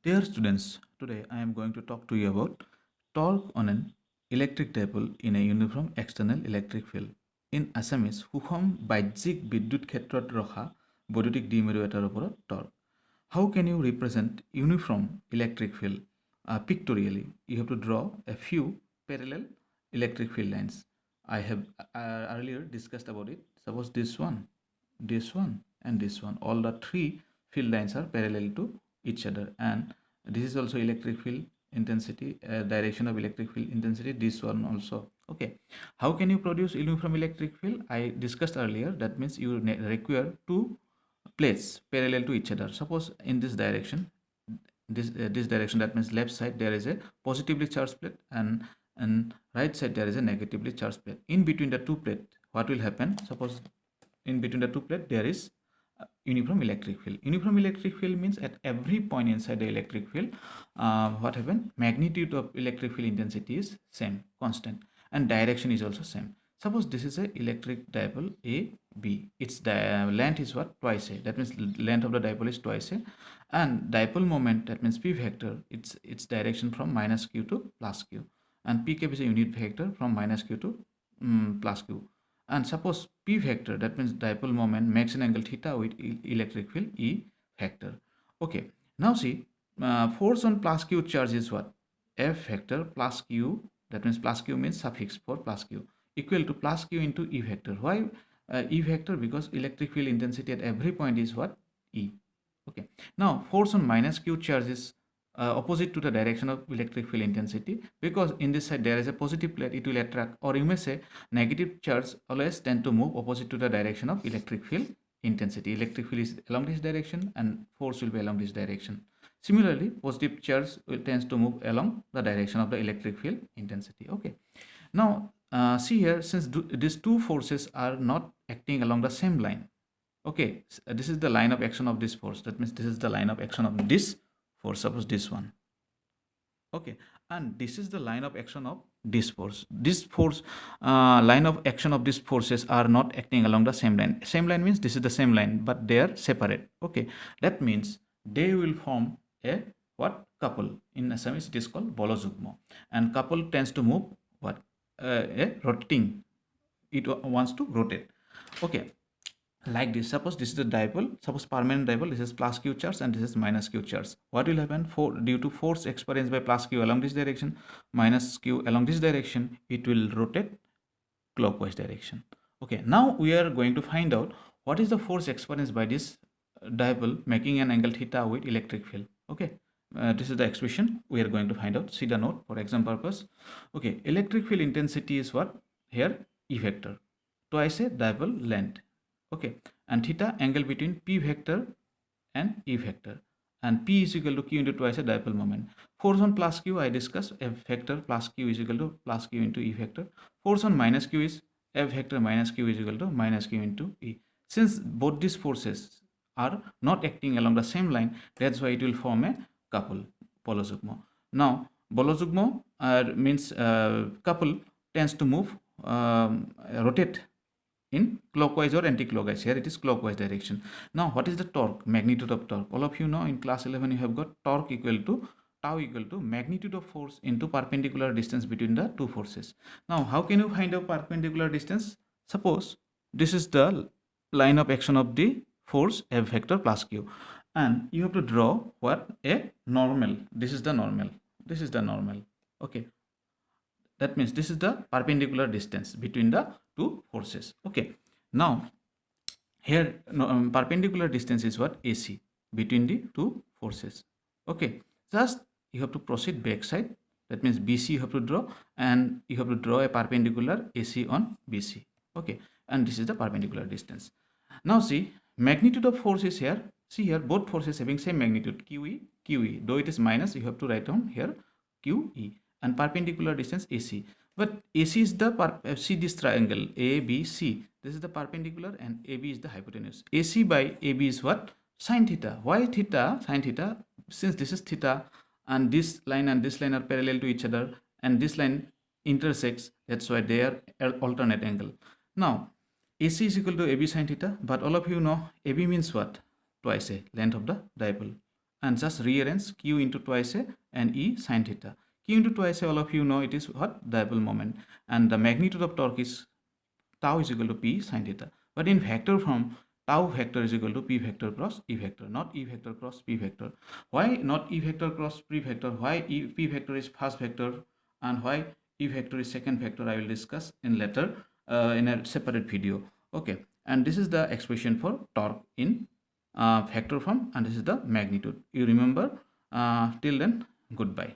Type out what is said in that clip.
Dear students, today I am going to talk to you about torque on an electric dipole in a uniform external electric field. In Assamese, সুষম বাহ্যিক বিদ্যুৎ ক্ষেত্ৰত ৰখা বৈদ্যুতিক দ্বিমেৰু এটাৰ ওপৰত torque. How can you represent uniform electric field? Pictorially, you have to draw a few parallel electric field lines. I have earlier discussed about it. Suppose this one, and this one. All the three field lines are parallel to each other, and this is also electric field intensity, direction of electric field intensity, this one also. Okay, how can you produce uniform electric field? I discussed earlier. That means you require two plates parallel to each other. Suppose in this direction, this direction, that means left side, there is a positively charged plate, and right side there is a negatively charged plate. In between the two plate, what will happen? Suppose in between the two plate there is uniform electric field. Uniform electric field means at every point inside the electric field, what happened? Magnitude of electric field intensity is same, constant, and direction is also same. Suppose this is a electric dipole A B. Its length is what? Twice A. That means length of the dipole is twice A, and dipole moment, that means P vector, its direction from minus Q to plus Q, and P cap is a unit vector from minus Q to plus Q. And suppose P vector, that means dipole moment, makes an angle theta with electric field E vector. Okay, now see, force on plus Q charge is what? F vector plus Q, that means plus Q means suffix for plus Q, equal to plus Q into E vector. Why E vector? Because electric field intensity at every point is what? E. Okay, now force on minus Q charge is opposite to the direction of electric field intensity, because in this side there is a positive plate, it will attract, or you may say negative charge always tend to move opposite to the direction of electric field intensity. Electric field is along this direction and force will be along this direction. Similarly, positive charge tends to move along the direction of the electric field intensity. Okay, now see here, since these two forces are not acting along the same line. Okay, this is the line of action of this force. That means this is the line of action of this force. Suppose this one. Okay, and this is the line of action of this force. This force, line of action of these forces are not acting along the same line. Same line means this is the same line, but they are separate. Okay, that means they will form a what? Couple. In Assamese it is called bolojugmo, and couple tends to move what? A rotating. It wants to rotate. Okay, like this. Suppose this is the dipole, suppose permanent dipole, this is plus Q charge and this is minus Q charge. What will happen? For due to force experienced by plus Q along this direction, minus Q along this direction, it will rotate clockwise direction. Okay, now we are going to find out what is the force experienced by this dipole making an angle theta with electric field. Okay, this is the expression we are going to find out. See the note for exam purpose. Okay, electric field intensity is what? Here E vector, twice a dipole length. Okay, and theta angle between P vector and E vector, and P is equal to Q into twice a dipole moment. Force on plus Q, I discussed, F vector plus Q is equal to plus Q into E vector. Force on minus Q is F vector minus Q is equal to minus Q into E. Since both these forces are not acting along the same line, that's why it will form a couple, bolojugmo. Now bolojugmo means couple tends to move, rotate in clockwise or anti-clockwise. Here it is clockwise direction. Now what is the torque? Magnitude of torque. All of you know in class 11 you have got torque equal to tau equal to magnitude of force into perpendicular distance between the two forces. Now how can you find out perpendicular distance? Suppose this is the line of action of the force F vector plus Q, and you have to draw what? A normal. This is the normal. This is the normal. Okay, that means this is the perpendicular distance between the two forces. Okay, now here perpendicular distance is what? AC between the two forces. Okay, just you have to proceed back side. That means BC you have to draw, and you have to draw a perpendicular AC on BC. Okay, and this is the perpendicular distance. Now see, magnitude of force is here. See here, both forces having same magnitude, QE, QE. Though it is minus, you have to write down here QE, and perpendicular distance AC. But AC is the see this triangle ABC. This is the perpendicular and AB is the hypotenuse. AC by AB is what? Sin theta. Why theta? Sin theta. Since this is theta and this line are parallel to each other, and this line intersects, that's why they are alternate angle. Now AC is equal to AB sin theta, but all of you know AB means what? Twice a length of the dipole, and just rearrange q into twice a and e sine theta. Q into twice a, all of you know it is what? Dipole moment, and the magnitude of torque is tau is equal to p sine theta. But in vector form, tau vector is equal to p vector cross e vector, not e vector cross p vector. Why not e vector cross p vector? Why p vector is first vector and why e vector is second vector? I will discuss in later in a separate video. Okay, and this is the expression for torque in vector form, and this is the magnitude. You remember? Till then, goodbye.